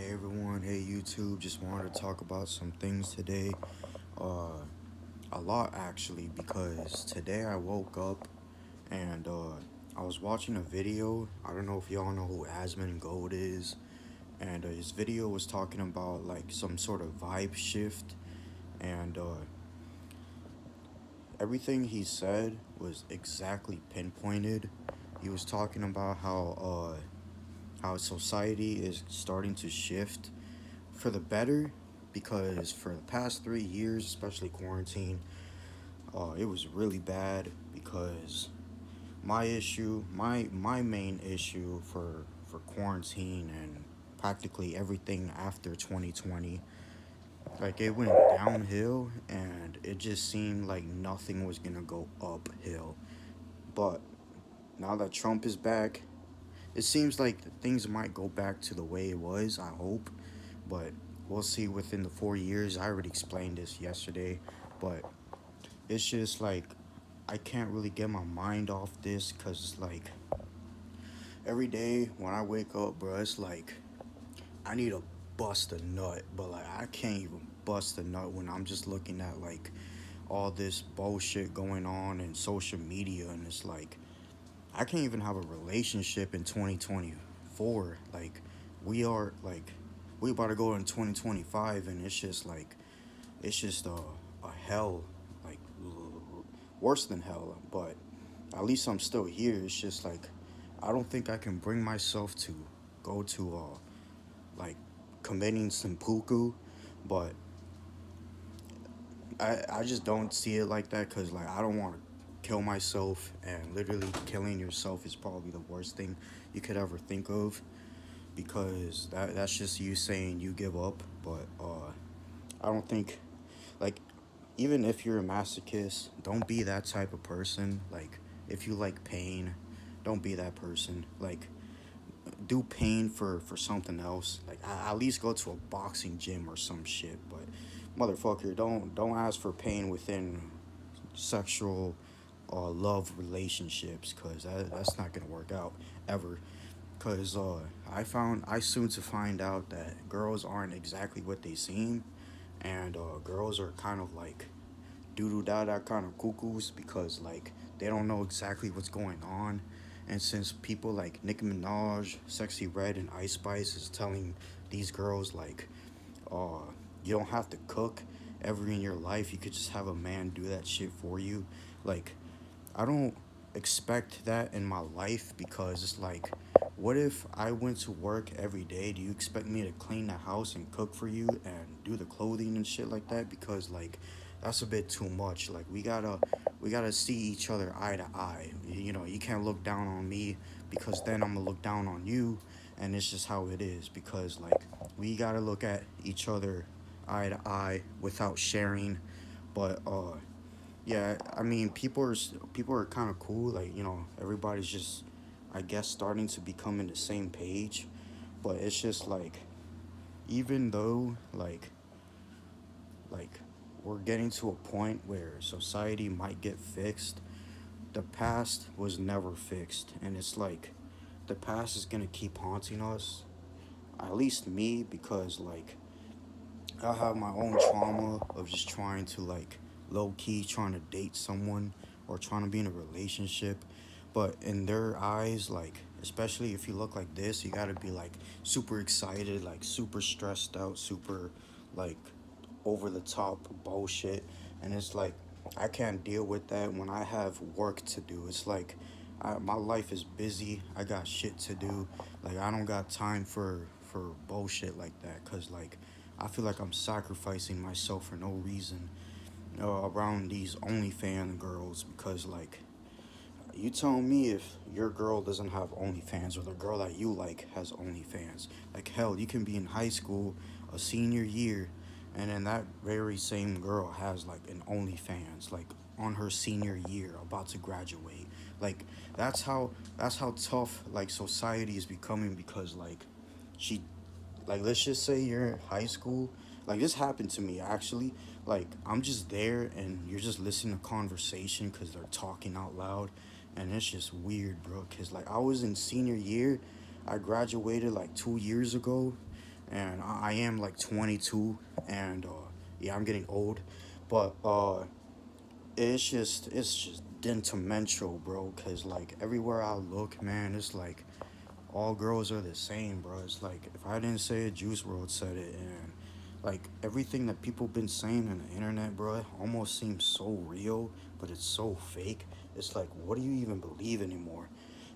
Hey everyone, hey YouTube, just wanted to talk about some things today. Uh, a lot actually, because today I woke up and I was watching a video. I don't know if y'all know who Asmon Gold is, and his video was talking about like some sort of vibe shift, and everything he said was exactly pinpointed. He was talking about how society is starting to shift for the better, because for the past 3 years, especially quarantine, it was really bad because my main issue for quarantine and practically everything after 2020, like it went downhill and it just seemed like nothing was gonna go uphill. But now that Trump is back, it seems like things might go back to the way it was. I hope, but we'll see within the 4 years. I already explained this yesterday, but it's just like I can't really get my mind off this because like every day when I wake up, bro, it's like I need to bust a nut, but like I can't even bust a nut when I'm just looking at like all this bullshit going on in social media, and it's like I can't even have a relationship in 2024. Like we are like we about to go in 2025, and it's just like it's just a hell, like worse than hell. But at least I'm still here. It's just like I don't think I can bring myself to go to like committing seppuku, but I just don't see it like that because like I don't want to kill myself, and literally killing yourself is probably the worst thing you could ever think of, because that's just you saying you give up. But I don't think, like, even if you're a masochist, don't be that type of person. Like, if you like pain, don't be that person. Like, do pain for something else. Like, at least go to a boxing gym or some shit. But motherfucker, don't ask for pain within sexual love relationships, because that's not gonna work out ever. Because I soon to find out that girls aren't exactly what they seem, and girls are kind of like doodle dada kind of cuckoos, because like they don't know exactly what's going on. And since people like Nicki Minaj, Sexy Red, and Ice Spice is telling these girls like, uh, you don't have to cook ever in your life, you could just have a man do that shit for you. Like, I don't expect that in my life, because it's like, what if I went to work every day? Do you expect me to clean the house and cook for you and do the clothing and shit like that? Because like that's a bit too much. Like we gotta see each other eye to eye. You know, you can't look down on me, because then I'm gonna look down on you, and it's just how it is. Because like we gotta look at each other eye to eye without sharing. But yeah, I mean, people are kind of cool. Like, everybody's just, I guess, starting to become in the same page. But it's just like, even though like we're getting to a point where society might get fixed, the past was never fixed, and it's like the past is gonna keep haunting us. At least me, because like I have my own trauma of just trying to like low key trying to date someone or trying to be in a relationship. But in their eyes, like, especially if you look like this, you gotta be like super excited, like super stressed out, super like over the top bullshit. And it's like, I can't deal with that when I have work to do. It's like, my life is busy. I got shit to do. Like, I don't got time for bullshit like that, cuz like I feel like I'm sacrificing myself for no reason around these OnlyFans girls, because like, you tell me if your girl doesn't have OnlyFans, or the girl that you like has OnlyFans. Like, hell, you can be in high school, a senior year, and then that very same girl has like an OnlyFans, like on her senior year, about to graduate. Like, that's how tough like society is becoming, because like she like, let's just say you're in high school. Like, this happened to me actually. Like, I'm just there and you're just listening to conversation because they're talking out loud, and it's just weird, bro. Because like I was in senior year, I graduated like 2 years ago, and I am like 22, and yeah, I'm getting old, but it's just detrimental, bro. Cause like everywhere I look, man, it's like all girls are the same, bro. It's like if I didn't say it, Juice World said it, and like everything that people been saying on the internet, bro, it almost seems so real, but it's so fake. It's like, what do you even believe anymore?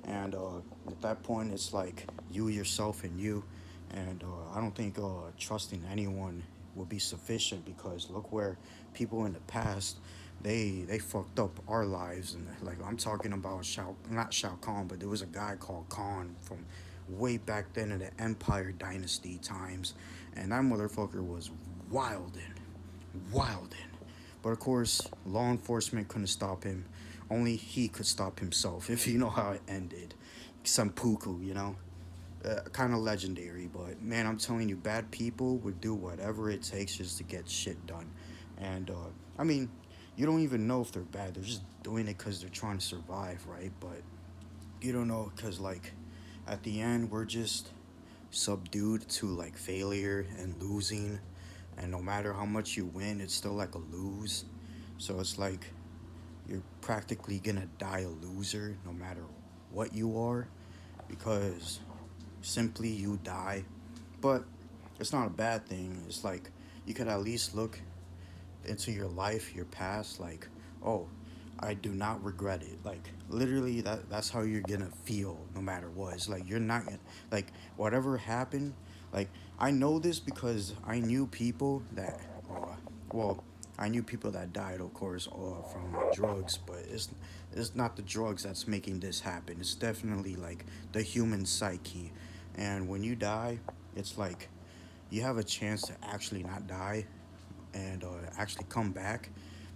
And at that point, it's like you yourself and you, and I don't think trusting anyone will be sufficient because look where people in the past they fucked up our lives, and like I'm talking about not Shao Kahn, but there was a guy called Khan from way back then in the Empire Dynasty times, and that motherfucker was wildin', wildin'. But of course, law enforcement couldn't stop him. Only he could stop himself, if you know how it ended. Sampuku, you know? Kind of legendary, but man, I'm telling you, bad people would do whatever it takes just to get shit done. And I mean, you don't even know if they're bad. They're just doing it because they're trying to survive, right? But you don't know because, like, at the end, we're just subdued to like failure and losing. And no matter how much you win, it's still like a lose. So it's like you're practically gonna die a loser no matter what you are because simply you die. But it's not a bad thing. It's like you could at least look into your life, your past, like, oh, I do not regret it. Like literally that's how you're gonna feel no matter what. It's like you're not gonna like whatever happened, like I know this because I knew people that well, I knew people that died of course from drugs, but it's not the drugs that's making this happen. It's definitely like the human psyche. And when you die, it's like you have a chance to actually not die and actually come back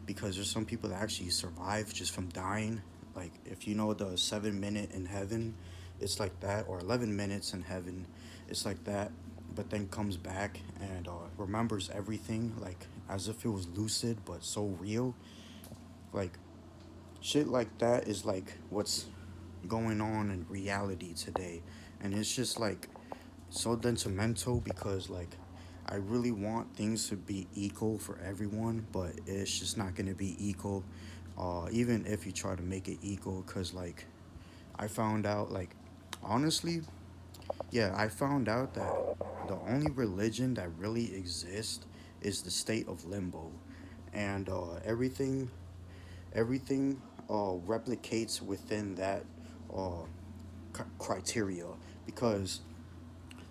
because there's some people that actually survive just from dying. Like if you know the 7 minute in heaven, it's like that, or 11 minutes in heaven, it's like that. But then comes back and remembers everything, like as if it was lucid, but so real. Like shit like that is like what's going on in reality today, and it's just like so detrimental because like I really want things to be equal for everyone, but it's just not gonna be equal. Even if you try to make it equal, cause like I found out like honestly, yeah, I found out that the only religion that really exists is the state of limbo, and everything replicates within that uh, criteria because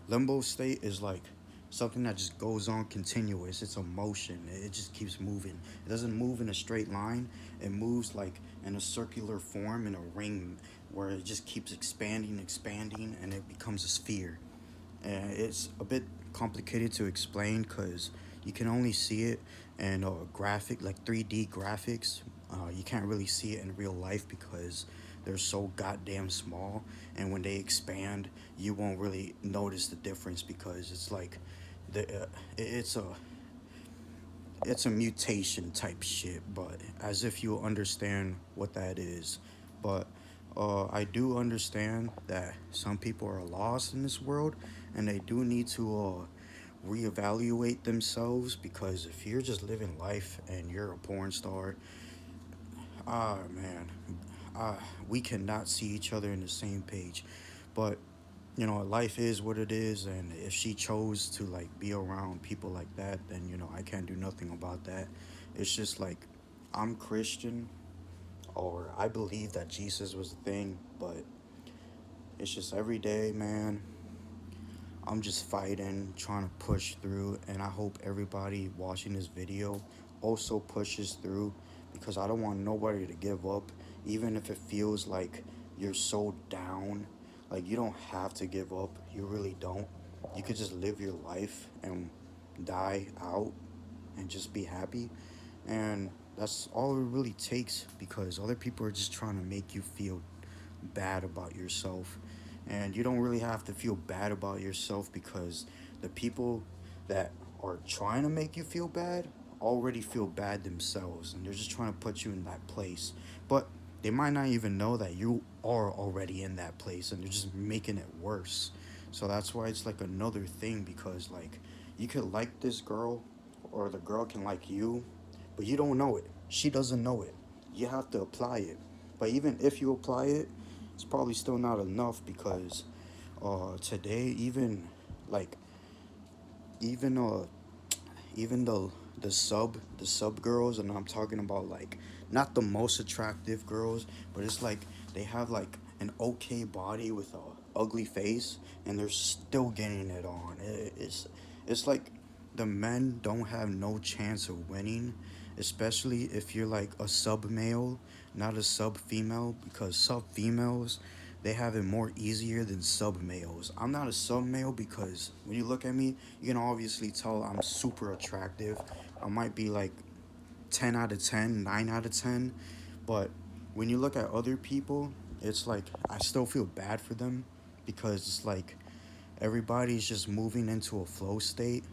limbo state is like something that just goes on continuous. It's a motion. It just keeps moving. It doesn't move in a straight line. It moves like in a circular form in a ring where it just keeps expanding, expanding, and it becomes a sphere. And it's a bit complicated to explain because you can only see it in graphic, like 3D graphics. You can't really see it in real life because they're so goddamn small, and when they expand, you won't really notice the difference because it's like it's a mutation type shit, but as if you understand what that is. But I do understand that some people are lost in this world and they do need to reevaluate themselves because if you're just living life and you're a porn star, man, ah, we cannot see each other in the same page. But life is what it is, and if she chose to like be around people like that, then I can't do nothing about that. It's just like I'm Christian, or I believe that Jesus was the thing, but it's just every day, man. I'm just fighting, trying to push through, and I hope everybody watching this video also pushes through because I don't want nobody to give up, even if it feels like you're so down. Like, you don't have to give up, you really don't. You could just live your life and die out and just be happy. And that's all it really takes because other people are just trying to make you feel bad about yourself. And you don't really have to feel bad about yourself because the people that are trying to make you feel bad already feel bad themselves and they're just trying to put you in that place. But they might not even know that you are already in that place and they're just making it worse. So that's why it's like another thing, because like you could like this girl, or the girl can like you, but you don't know it. She doesn't know it. You have to apply it. But even if you apply it, it's probably still not enough, because today, like even even the sub girls, and I'm talking about like not the most attractive girls, but it's like they have like an okay body with a ugly face, and they're still getting it on. It's like the men don't have no chance of winning, especially if you're like a sub male, not a sub female, because sub females, they have it more easier than sub males. I'm not a sub male because when you look at me, you can obviously tell I'm super attractive. I might be like 10 out of 10, 9 out of 10, but when you look at other people, it's like I still feel bad for them, because it's like everybody's just moving into a flow state,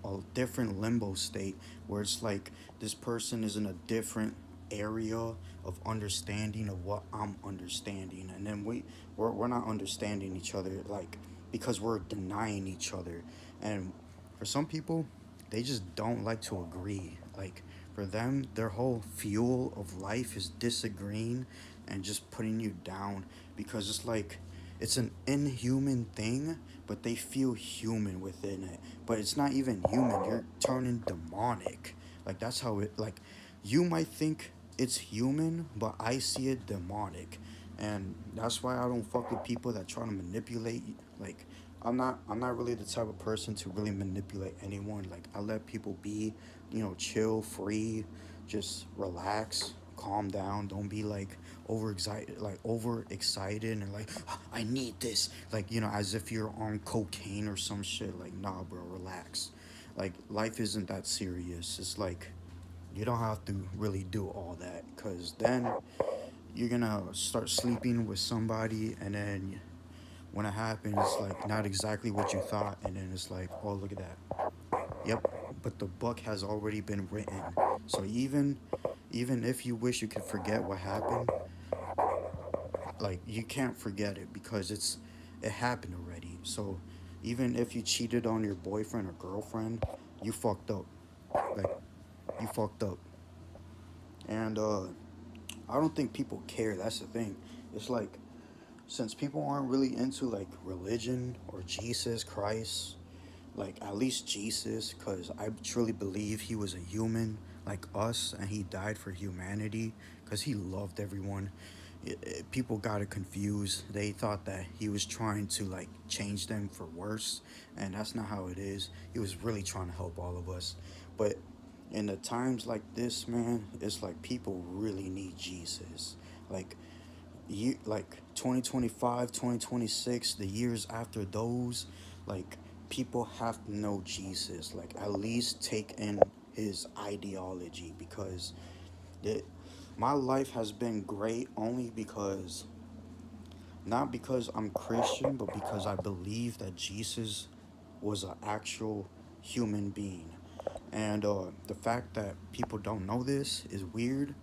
a different limbo state, where it's like this person is in a different area of understanding of what I'm understanding, and then we're not understanding each other, like, because we're denying each other. And for some people, they just don't like to agree. Like, for them, their whole fuel of life is disagreeing and just putting you down, because it's like it's an inhuman thing, but they feel human within it. But it's not even human. You're turning demonic. Like, that's how it, like, you might think it's human, but I see it demonic. And that's why I don't fuck with people that try to manipulate. Like, I'm not really the type of person to really manipulate anyone. Like, I let people be, chill, free, just relax, calm down. Don't be like overexcited and like, "Ah, I need this," like, as if you're on cocaine or some shit. Like, nah, bro, relax. Like, life isn't that serious. It's like you don't have to really do all that, because then you're gonna start sleeping with somebody, and then when it happens, it's like not exactly what you thought, and then it's like, oh, look at that. Yep, but the book has already been written. So even if you wish you could forget what happened, like, you can't forget it, because it happened already. So even if you cheated on your boyfriend or girlfriend, you fucked up. Like, you fucked up. And I don't think people care. That's the thing. It's like, since people aren't really into like religion or Jesus Christ, like at least Jesus, because I truly believe he was a human like us, and he died for humanity because he loved everyone. People got it confused. They thought that he was trying to like change them for worse, and that's not how it is. He was really trying to help all of us. But in the times like this, man, it's like people really need Jesus. Like, you, like 2025, 2026, the years after those, like, people have to know Jesus, like at least take in his ideology, because it, my life has been great only because, not because I'm Christian, but because I believe that Jesus was an actual human being. And the fact that people don't know this is weird,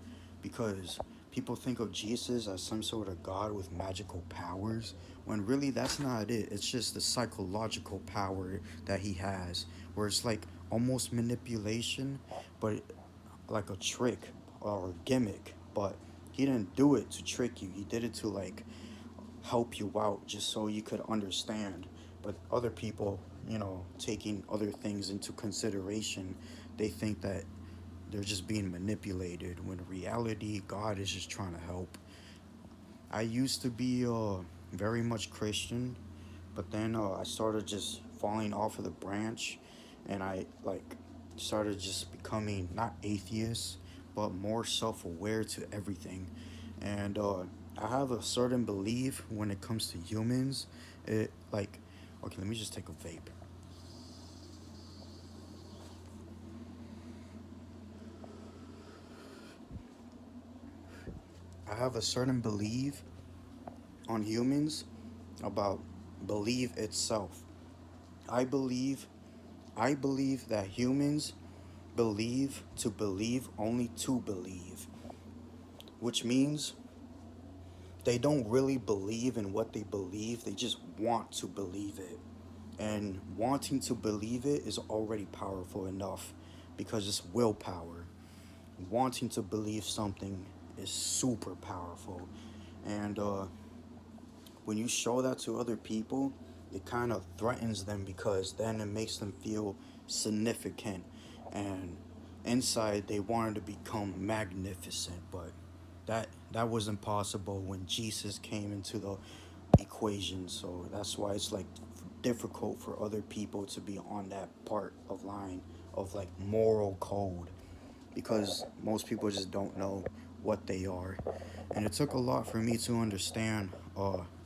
because people think of Jesus as some sort of God with magical powers, when really that's not it. It's just the psychological power that he has, where it's like almost manipulation, but like a trick or a gimmick. But he didn't do it to trick you, he did it to like help you out, just so you could understand. But other people, taking other things into consideration, they think that they're just being manipulated, when in reality, God is just trying to help. I used to be very much Christian, but then I started just falling off of the branch, and I like started just becoming not atheist, but more self-aware to everything. And I have a certain belief when it comes to humans. It like, okay, let me just take a vape. I have a certain belief on humans about belief itself. I believe I believe that humans believe to believe only to believe, which means they don't really believe in what they believe, they just want to believe it. And wanting to believe it is already powerful enough because it's willpower. Wanting to believe something is super powerful. And when you show that to other people, it kind of threatens them because then it makes them feel significant. And inside, they wanted to become magnificent, but that was impossible when Jesus came into the equation. So that's why it's like difficult for other people to be on that part of line of like moral code because most people just don't know what they are. And it took a lot for me to understand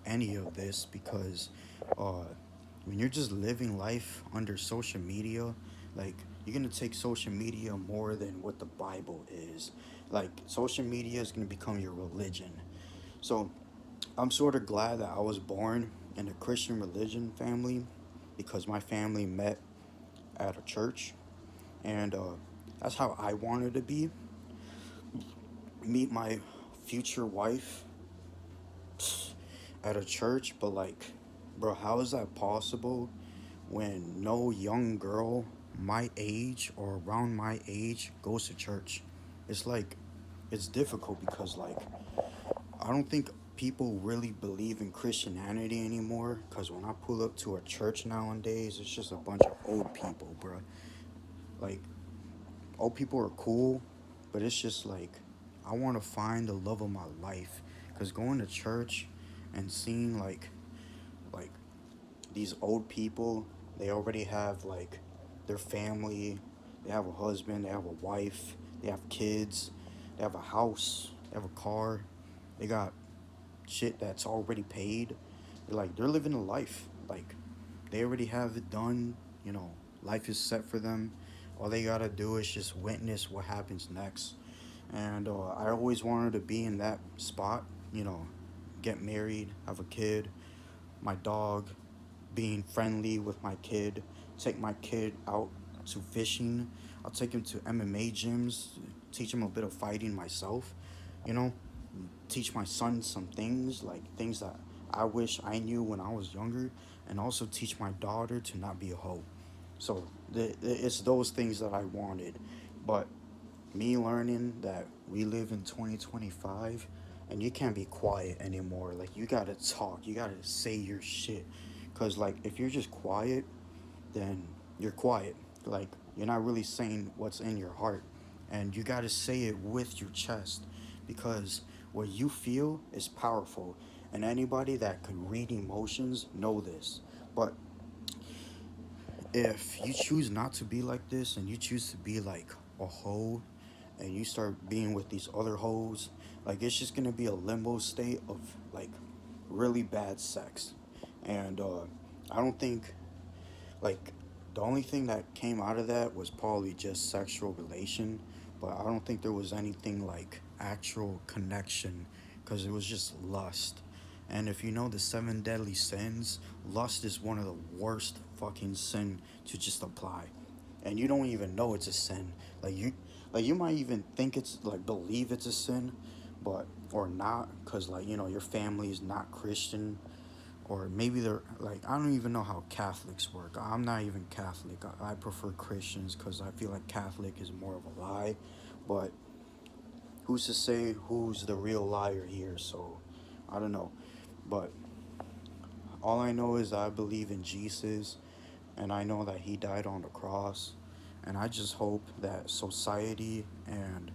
any of this because uh, when you're just living life under social media, like you're gonna take social media more than what the Bible is. Like social media is gonna become your religion. So I'm sort of glad that I was born in a Christian religion family because my family met at a church, and that's how I wanted to be. Meet my future wife at a church, but like, bro, how is that possible when no young girl my age or around my age goes to church? It's like, it's difficult because, like, I don't think people really believe in Christianity anymore. Because when I pull up to a church nowadays, it's just a bunch of old people, bro. Like, old people are cool, but it's just like, I want to find the love of my life. Because going to church and seeing, like these old people, they already have like their family, they have a husband, they have a wife, they have kids, they have a house, they have a car, they got shit that's already paid. They're living a life. Like they already have it done. You know, life is set for them. All they gotta do is just witness what happens next. And I always wanted to be in that spot. You know, get married, have a kid, my dog, being friendly with my kid, take my kid out to fishing. I'll take him to MMA gyms, teach him a bit of fighting myself, you know, teach my son some things, like things that I wish I knew when I was younger, and also teach my daughter to not be a hoe. So it's those things that I wanted. But me learning that we live in 2025 and you can't be quiet anymore. Like, you gotta talk, you gotta say your shit. Because, like, if you're just quiet, then you're quiet. Like, you're not really saying what's in your heart. And you gotta say it with your chest. Because what you feel is powerful. And anybody that could read emotions know this. But if you choose not to be like this and you choose to be like a hoe and you start being with these other hoes, like it's just gonna be a limbo state of like really bad sex. And I don't think like the only thing that came out of that was probably just sexual relation, but I don't think there was anything like actual connection because it was just lust. And if you know the seven deadly sins, lust is one of the worst fucking sin to just apply. And you don't even know it's a sin. Like you might even think it's like believe it's a sin, but or not cuz like your family is not Christian, or maybe they're like, I don't even know how Catholics work. I'm not even Catholic. I prefer Christians because I feel like Catholic is more of a lie. But who's to say who's the real liar here? So I don't know. But all I know is I believe in Jesus, and I know that he died on the cross. And I just hope that society and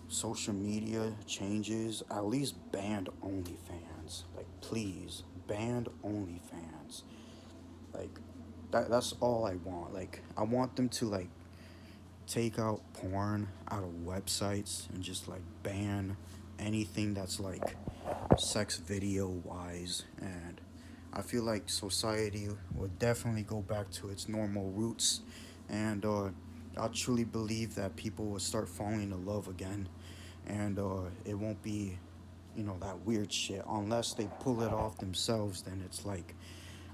social media changes. At least ban OnlyFans. Like, please, ban OnlyFans. Like, that's all I want. Like, I want them to like take out porn out of websites and just like ban anything that's like sex video wise. And I feel like society would definitely go back to its normal roots. And I truly believe that people will start falling in love again. And it won't be, that weird shit. Unless they pull it off themselves, then it's like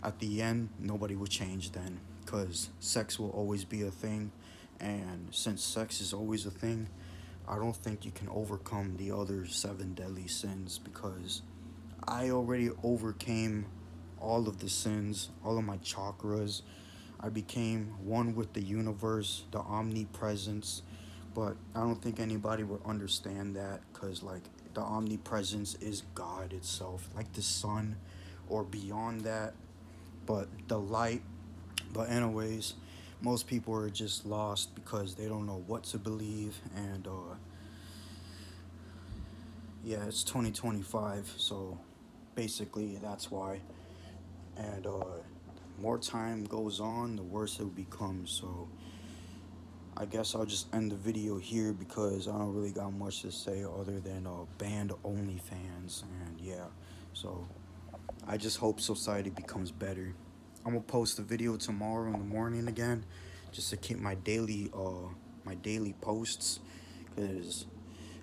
at the end, nobody will change then. Because sex will always be a thing. And since sex is always a thing, I don't think you can overcome the other seven deadly sins because I already overcame all of the sins, all of my chakras. I became one with the universe, the omnipresence. But I don't think anybody would understand that because, like, the omnipresence is God itself, like the sun or beyond that. But the light, but, anyways, most people are just lost because they don't know what to believe. And, yeah, it's 2025, so basically that's why. And, more time goes on, the worse it becomes. So I guess I'll just end the video here because I don't really got much to say other than banned OnlyFans. And yeah, so I just hope society becomes better. I'm gonna post a video tomorrow in the morning again, just to keep my daily posts, cause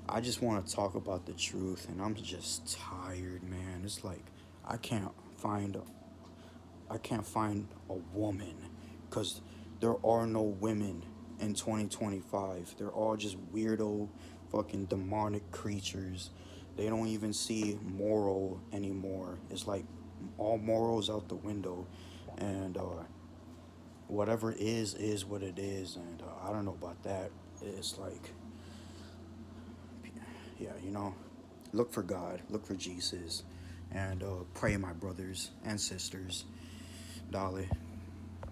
I just want to talk about the truth, and I'm just tired, man. It's like I can't find I can't find a woman, because there are no women in 2025. They're all just weirdo, fucking demonic creatures. They don't even see moral anymore. It's like all morals out the window, and whatever is what it is. And I don't know about that. It's like, yeah, look for God, look for Jesus, and pray, my brothers and sisters. Dale.